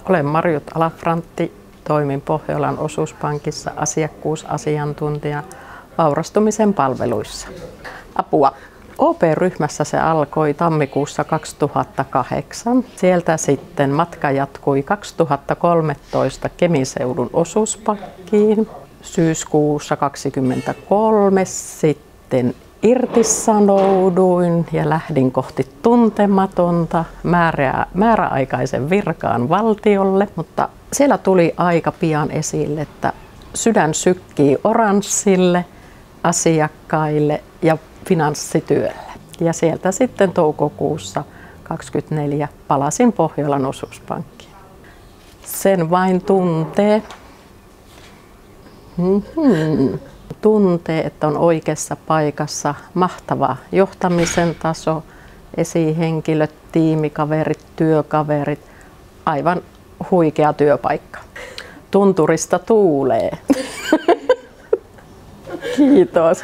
Olen Marjut Alafrantti, toimin Pohjolan osuuspankissa asiakkuusasiantuntija vaurastumisen palveluissa. Apua. OP-ryhmässä se alkoi tammikuussa 2008. Sieltä sitten matka jatkui 2013 Kemin-seudun osuuspankkiin. Syyskuussa 2023 sitten irtisanouduin ja lähdin kohti tuntematonta määräaikaisen virkaan valtiolle, mutta siellä tuli aika pian esille, että sydän sykkii oranssille, asiakkaille ja finanssityölle. Ja sieltä sitten toukokuussa 2024 palasin Pohjolan osuuspankkiin. Sen vain tuntee. Tuntee, että on oikeassa paikassa, mahtava johtamisen taso, esihenkilöt, tiimikaverit, työkaverit, aivan huikea työpaikka. Tunturista tuulee. Kiitos.